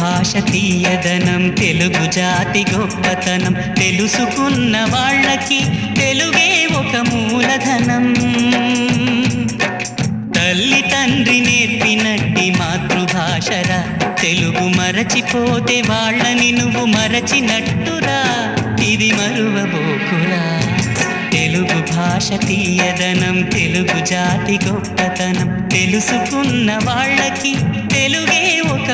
భాష తీయదనం, తెలుగు జాతి గొప్పతనం తెలుసుకున్న వాళ్ళకి తెలుగే ఒక మూలధనం. తల్లి తండ్రి నేర్పినట్టి మాతృభాషరా, తెలుగు మరచిపోతే వాళ్ళని నువ్వు మరచినట్టురా, ఇది మరువబోకురా. తెలుగు భాష తీయదనం, తెలుగు జాతి గొప్పతనం తెలుసుకున్న వాళ్ళకి తెలుగే ఒక